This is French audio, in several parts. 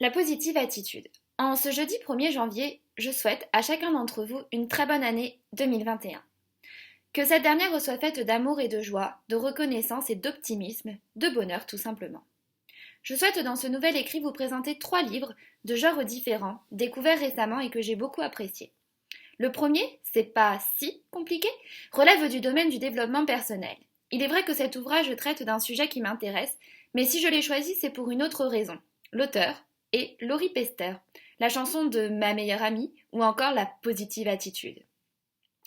La positive attitude. En ce jeudi 1er janvier, je souhaite à chacun d'entre vous une très bonne année 2021. Que cette dernière soit faite d'amour et de joie, de reconnaissance et d'optimisme, de bonheur tout simplement. Je souhaite dans ce nouvel écrit vous présenter 3 livres de genres différents, découverts récemment et que j'ai beaucoup appréciés. Le premier, c'est pas si compliqué, relève du domaine du développement personnel. Il est vrai que cet ouvrage traite d'un sujet qui m'intéresse, mais si je l'ai choisi, c'est pour une autre raison. L'auteur est Laurie Pester, la chanson de Ma meilleure amie ou encore La positive attitude.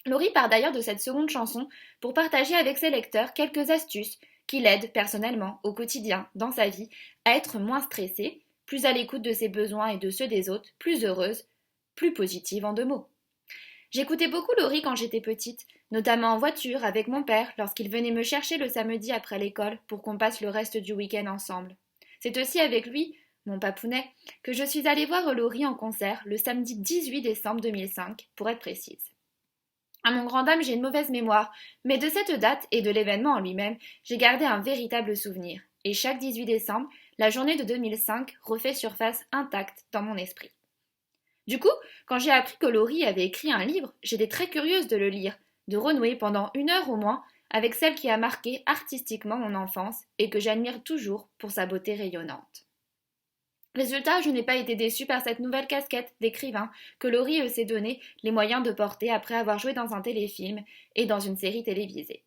Laurie part d'ailleurs de cette seconde chanson pour partager avec ses lecteurs quelques astuces qui l'aident personnellement, au quotidien, dans sa vie, à être moins stressée, plus à l'écoute de ses besoins et de ceux des autres, plus heureuse, plus positive en 2 mots. J'écoutais beaucoup Laurie quand j'étais petite, notamment en voiture avec mon père lorsqu'il venait me chercher le samedi après l'école pour qu'on passe le reste du week-end ensemble. C'est aussi avec lui, mon papounet, que je suis allée voir Laurie en concert le samedi 18 décembre 2005, pour être précise. À mon grand dame, j'ai une mauvaise mémoire, mais de cette date et de l'événement en lui-même, j'ai gardé un véritable souvenir. Et chaque 18 décembre, la journée de 2005 refait surface intacte dans mon esprit. Du coup, quand j'ai appris que Laurie avait écrit un livre, j'étais très curieuse de le lire, de renouer pendant 1 heure au moins avec celle qui a marqué artistiquement mon enfance et que j'admire toujours pour sa beauté rayonnante. Résultat, je n'ai pas été déçue par cette nouvelle casquette d'écrivain que Laurie s'est donné les moyens de porter après avoir joué dans un téléfilm et dans une série télévisée.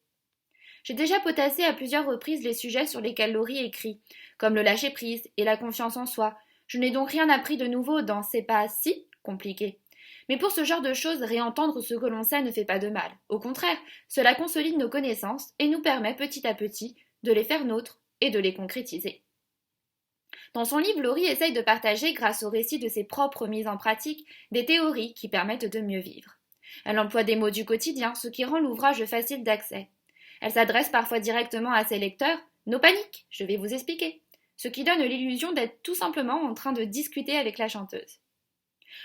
J'ai déjà potassé à plusieurs reprises les sujets sur lesquels Laurie écrit, comme le lâcher-prise et la confiance en soi. Je n'ai donc rien appris de nouveau dans C'est pas si compliqué. Mais pour ce genre de choses, réentendre ce que l'on sait ne fait pas de mal. Au contraire, cela consolide nos connaissances et nous permet petit à petit de les faire nôtres et de les concrétiser. Dans son livre, Laurie essaye de partager, grâce au récit de ses propres mises en pratique, des théories qui permettent de mieux vivre. Elle emploie des mots du quotidien, ce qui rend l'ouvrage facile d'accès. Elle s'adresse parfois directement à ses lecteurs. No panique, je vais vous expliquer. Ce qui donne l'illusion d'être tout simplement en train de discuter avec la chanteuse.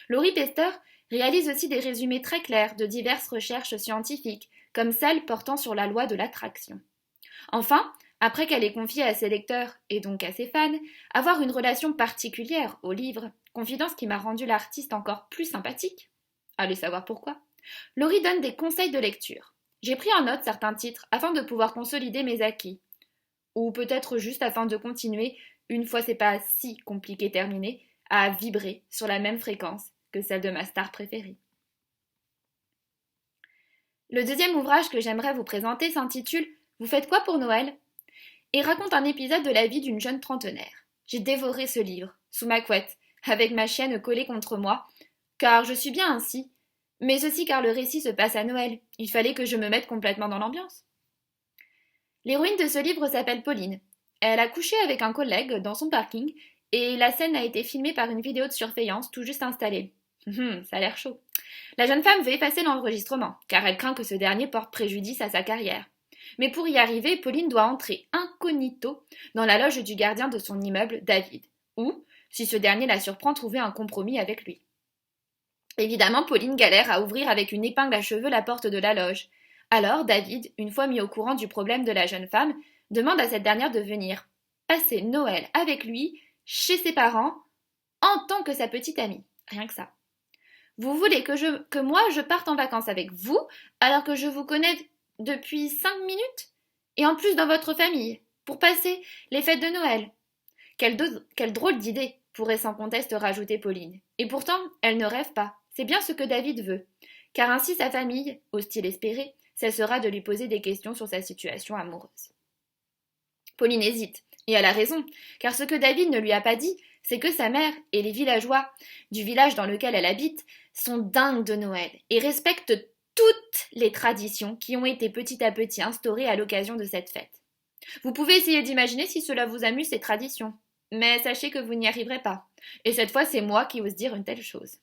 Laurie Pester réalise aussi des résumés très clairs de diverses recherches scientifiques, comme celle portant sur la loi de l'attraction. Enfin, après qu'elle ait confié à ses lecteurs, et donc à ses fans, avoir une relation particulière au livre, confidence qui m'a rendu l'artiste encore plus sympathique. Allez savoir pourquoi. Laurie donne des conseils de lecture. J'ai pris en note certains titres afin de pouvoir consolider mes acquis. Ou peut-être juste afin de continuer, une fois c'est pas si compliqué terminé, à vibrer sur la même fréquence que celle de ma star préférée. Le deuxième ouvrage que j'aimerais vous présenter s'intitule Vous faites quoi pour Noël et raconte un épisode de la vie d'une jeune trentenaire. J'ai dévoré ce livre, sous ma couette, avec ma chienne collée contre moi, car je suis bien ainsi, mais aussi car le récit se passe à Noël. Il fallait que je me mette complètement dans l'ambiance. L'héroïne de ce livre s'appelle Pauline. Elle a couché avec un collègue dans son parking et la scène a été filmée par une vidéo de surveillance tout juste installée. Ça a l'air chaud. La jeune femme veut effacer l'enregistrement, car elle craint que ce dernier porte préjudice à sa carrière. Mais pour y arriver, Pauline doit entrer incognito dans la loge du gardien de son immeuble, David, ou, si ce dernier la surprend, trouver un compromis avec lui. Évidemment, Pauline galère à ouvrir avec une épingle à cheveux la porte de la loge. Alors, David, une fois mis au courant du problème de la jeune femme, demande à cette dernière de venir passer Noël avec lui, chez ses parents, en tant que sa petite amie. Rien que ça. Vous voulez que moi je parte en vacances avec vous, alors que je vous connais depuis 5 minutes? Et en plus dans votre famille, pour passer les fêtes de Noël. Quelle drôle d'idée, pourrait sans conteste rajouter Pauline. Et pourtant, elle ne rêve pas. C'est bien ce que David veut. Car ainsi sa famille, ose-t-il espérer, cessera de lui poser des questions sur sa situation amoureuse. Pauline hésite, et elle a raison, car ce que David ne lui a pas dit, c'est que sa mère et les villageois du village dans lequel elle habite sont dingues de Noël et respectent toutes les traditions qui ont été petit à petit instaurées à l'occasion de cette fête. Vous pouvez essayer d'imaginer si cela vous amuse ces traditions, mais sachez que vous n'y arriverez pas. Et cette fois, c'est moi qui ose dire une telle chose.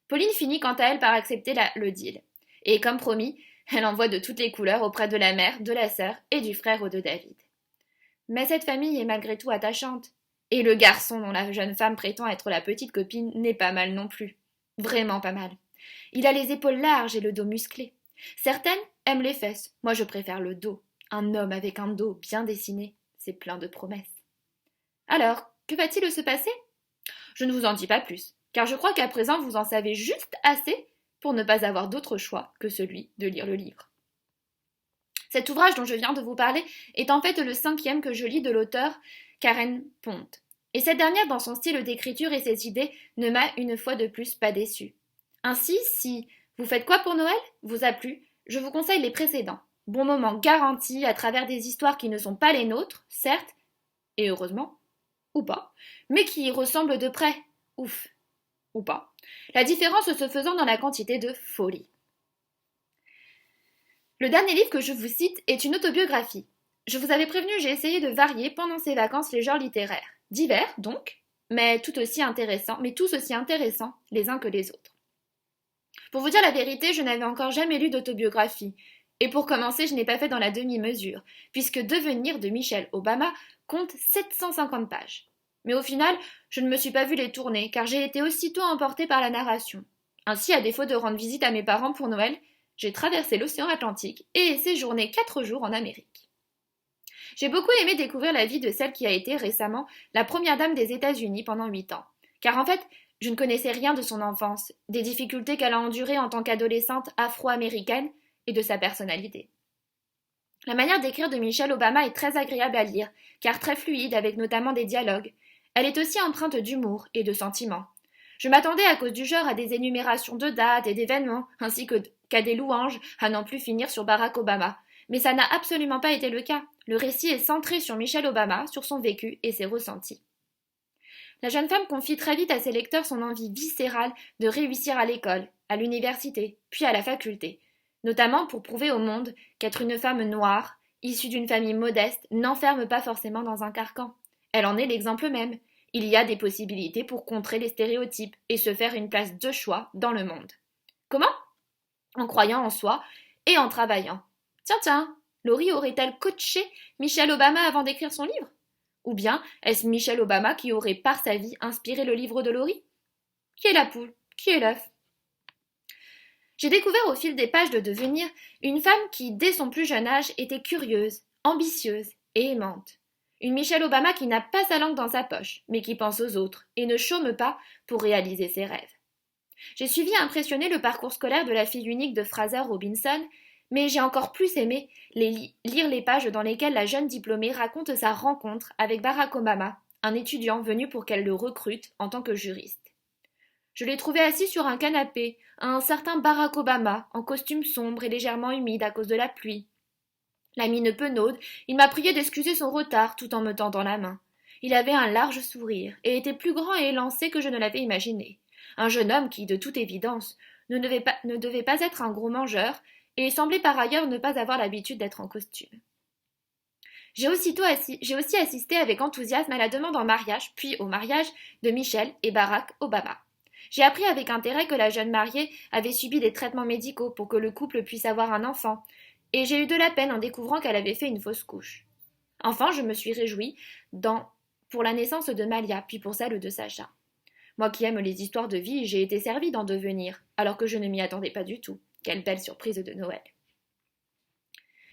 Pauline finit quant à elle par accepter le deal. Et comme promis, elle envoie de toutes les couleurs auprès de la mère, de la sœur et du frère de David. Mais cette famille est malgré tout attachante. Et le garçon dont la jeune femme prétend être la petite copine n'est pas mal non plus. Vraiment pas mal. Il a les épaules larges et le dos musclé. Certaines aiment les fesses, moi je préfère le dos. Un homme avec un dos bien dessiné, c'est plein de promesses. Alors, que va-t-il se passer? Je ne vous en dis pas plus, car je crois qu'à présent vous en savez juste assez pour ne pas avoir d'autre choix que celui de lire le livre. Cet ouvrage dont je viens de vous parler est en fait le 5e que je lis de l'auteur Karen Pont. Et cette dernière, dans son style d'écriture et ses idées, ne m'a une fois de plus pas déçue. Ainsi, si Vous faites quoi pour Noël vous a plu, je vous conseille les précédents. Bon moment garanti à travers des histoires qui ne sont pas les nôtres, certes, et heureusement, ou pas, mais qui y ressemblent de près, ouf, ou pas. La différence se faisant dans la quantité de folie. Le dernier livre que je vous cite est une autobiographie. Je vous avais prévenu, j'ai essayé de varier pendant ces vacances les genres littéraires. Divers, donc, mais tous aussi intéressants les uns que les autres. Pour vous dire la vérité, je n'avais encore jamais lu d'autobiographie. Et pour commencer, je n'ai pas fait dans la demi-mesure, puisque Devenir de Michelle Obama compte 750 pages. Mais au final, je ne me suis pas vue les tourner, car j'ai été aussitôt emportée par la narration. Ainsi, à défaut de rendre visite à mes parents pour Noël, j'ai traversé l'océan Atlantique et séjourné 4 jours en Amérique. J'ai beaucoup aimé découvrir la vie de celle qui a été récemment la première dame des États-Unis pendant 8 ans. Car en fait, je ne connaissais rien de son enfance, des difficultés qu'elle a endurées en tant qu'adolescente afro-américaine et de sa personnalité. La manière d'écrire de Michelle Obama est très agréable à lire, car très fluide avec notamment des dialogues. Elle est aussi empreinte d'humour et de sentiments. Je m'attendais à cause du genre à des énumérations de dates et d'événements, ainsi qu'à des louanges à n'en plus finir sur Barack Obama. Mais ça n'a absolument pas été le cas. Le récit est centré sur Michelle Obama, sur son vécu et ses ressentis. La jeune femme confie très vite à ses lecteurs son envie viscérale de réussir à l'école, à l'université, puis à la faculté, notamment pour prouver au monde qu'être une femme noire, issue d'une famille modeste, n'enferme pas forcément dans un carcan. Elle en est l'exemple même. Il y a des possibilités pour contrer les stéréotypes et se faire une place de choix dans le monde. Comment ? En croyant en soi et en travaillant. Tiens, Laurie aurait-elle coaché Michelle Obama avant d'écrire son livre ? Ou bien est-ce Michelle Obama qui aurait par sa vie inspiré le livre de Laurie ? Qui est la poule ? Qui est l'œuf ? J'ai découvert au fil des pages de Devenir une femme qui, dès son plus jeune âge, était curieuse, ambitieuse et aimante. Une Michelle Obama qui n'a pas sa langue dans sa poche, mais qui pense aux autres et ne chôme pas pour réaliser ses rêves. J'ai suivi impressionné le parcours scolaire de la fille unique de Fraser Robinson, mais j'ai encore plus aimé lire les pages dans lesquelles la jeune diplômée raconte sa rencontre avec Barack Obama, un étudiant venu pour qu'elle le recrute en tant que juriste. Je l'ai trouvé assis sur un canapé, un certain Barack Obama, en costume sombre et légèrement humide à cause de la pluie. La mine penaude, il m'a prié d'excuser son retard tout en me tendant la main. Il avait un large sourire et était plus grand et élancé que je ne l'avais imaginé. Un jeune homme qui, de toute évidence, ne devait pas être un gros mangeur et semblait par ailleurs ne pas avoir l'habitude d'être en costume. J'ai aussi assisté avec enthousiasme à la demande en mariage, puis au mariage de Michelle et Barack Obama. J'ai appris avec intérêt que la jeune mariée avait subi des traitements médicaux pour que le couple puisse avoir un enfant, et j'ai eu de la peine en découvrant qu'elle avait fait une fausse couche. Enfin, je me suis réjouie pour la naissance de Malia, puis pour celle de Sacha. Moi qui aime les histoires de vie, j'ai été servie d'en devenir, alors que je ne m'y attendais pas du tout. Quelle belle surprise de Noël.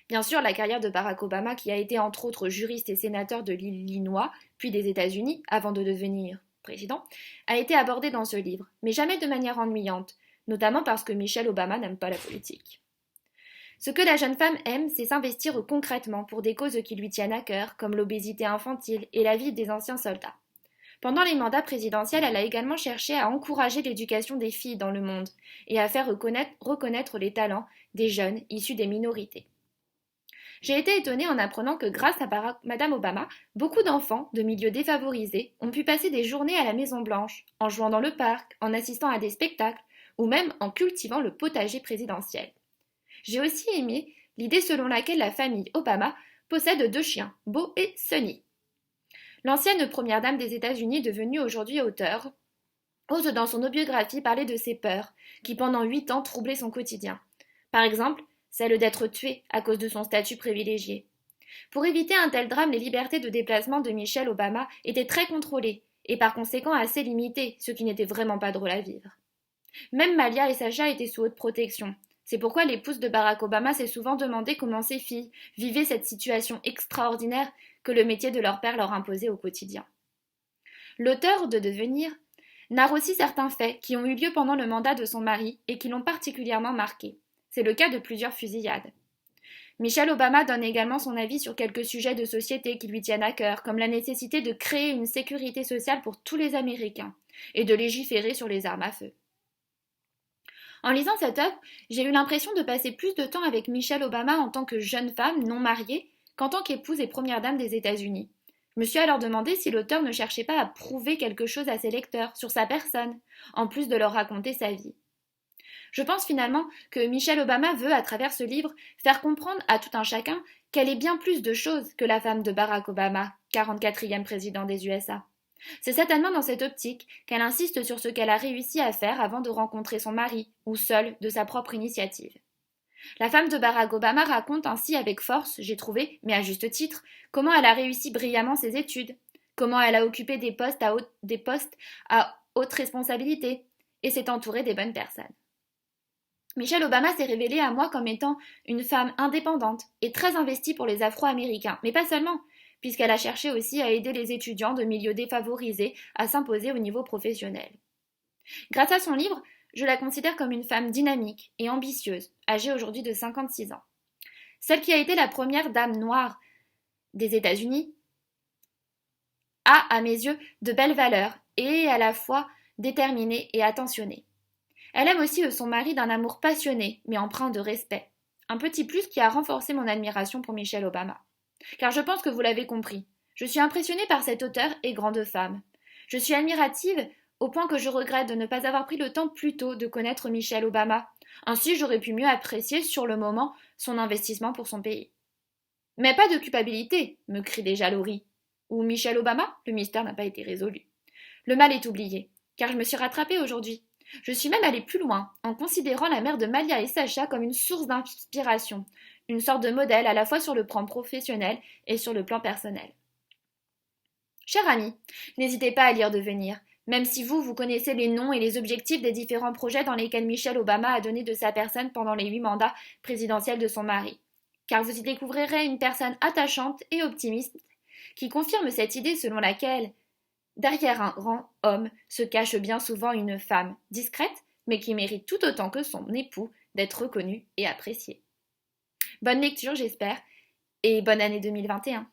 Bien sûr, la carrière de Barack Obama, qui a été entre autres juriste et sénateur de l'Illinois, puis des États-Unis, avant de devenir président, a été abordée dans ce livre, mais jamais de manière ennuyante, notamment parce que Michelle Obama n'aime pas la politique. Ce que la jeune femme aime, c'est s'investir concrètement pour des causes qui lui tiennent à cœur, comme l'obésité infantile et la vie des anciens soldats. Pendant les mandats présidentiels, elle a également cherché à encourager l'éducation des filles dans le monde et à faire reconnaître les talents des jeunes issus des minorités. J'ai été étonnée en apprenant que grâce à Madame Obama, beaucoup d'enfants de milieux défavorisés ont pu passer des journées à la Maison-Blanche, en jouant dans le parc, en assistant à des spectacles ou même en cultivant le potager présidentiel. J'ai aussi aimé l'idée selon laquelle la famille Obama possède 2 chiens, Beau et Sunny. L'ancienne première dame des États-Unis, devenue aujourd'hui auteure, ose dans son autobiographie parler de ses peurs, qui pendant 8 ans troublaient son quotidien. Par exemple, celle d'être tuée à cause de son statut privilégié. Pour éviter un tel drame, les libertés de déplacement de Michelle Obama étaient très contrôlées, et par conséquent assez limitées, ce qui n'était vraiment pas drôle à vivre. Même Malia et Sacha étaient sous haute protection. C'est pourquoi l'épouse de Barack Obama s'est souvent demandé comment ses filles vivaient cette situation extraordinaire que le métier de leur père leur imposait au quotidien. L'auteur de Devenir narre aussi certains faits qui ont eu lieu pendant le mandat de son mari et qui l'ont particulièrement marqué. C'est le cas de plusieurs fusillades. Michelle Obama donne également son avis sur quelques sujets de société qui lui tiennent à cœur, comme la nécessité de créer une sécurité sociale pour tous les Américains et de légiférer sur les armes à feu. En lisant cette œuvre, j'ai eu l'impression de passer plus de temps avec Michelle Obama en tant que jeune femme non mariée qu'en tant qu'épouse et première dame des États-Unis. Je me suis alors demandé si l'auteur ne cherchait pas à prouver quelque chose à ses lecteurs sur sa personne, en plus de leur raconter sa vie. Je pense finalement que Michelle Obama veut, à travers ce livre, faire comprendre à tout un chacun qu'elle est bien plus de choses que la femme de Barack Obama, 44e président des USA. C'est certainement dans cette optique qu'elle insiste sur ce qu'elle a réussi à faire avant de rencontrer son mari, ou seule, de sa propre initiative. La femme de Barack Obama raconte ainsi avec force, j'ai trouvé, mais à juste titre, comment elle a réussi brillamment ses études, comment elle a occupé des postes à haute responsabilité, et s'est entourée des bonnes personnes. Michelle Obama s'est révélée à moi comme étant une femme indépendante et très investie pour les Afro-Américains, mais pas seulement, puisqu'elle a cherché aussi à aider les étudiants de milieux défavorisés à s'imposer au niveau professionnel. Grâce à son livre, je la considère comme une femme dynamique et ambitieuse, âgée aujourd'hui de 56 ans. Celle qui a été la première dame noire des États-Unis a, à mes yeux, de belles valeurs et est à la fois déterminée et attentionnée. Elle aime aussi son mari d'un amour passionné, mais empreint de respect. Un petit plus qui a renforcé mon admiration pour Michelle Obama. Car je pense que vous l'avez compris, je suis impressionnée par cette auteure et grande femme. Je suis admirative au point que je regrette de ne pas avoir pris le temps plus tôt de connaître Michelle Obama. Ainsi, j'aurais pu mieux apprécier sur le moment son investissement pour son pays. Mais pas de culpabilité, me crie déjà Laurie. Ou Michelle Obama, le mystère n'a pas été résolu. Le mal est oublié, car je me suis rattrapée aujourd'hui. Je suis même allée plus loin, en considérant la mère de Malia et Sacha comme une source d'inspiration, une sorte de modèle à la fois sur le plan professionnel et sur le plan personnel. Chers amis, n'hésitez pas à lire Devenir, même si vous connaissez les noms et les objectifs des différents projets dans lesquels Michelle Obama a donné de sa personne pendant les 8 mandats présidentiels de son mari. Car vous y découvrirez une personne attachante et optimiste qui confirme cette idée selon laquelle derrière un grand homme se cache bien souvent une femme discrète, mais qui mérite tout autant que son époux d'être reconnue et appréciée. Bonne lecture, j'espère, et bonne année 2021.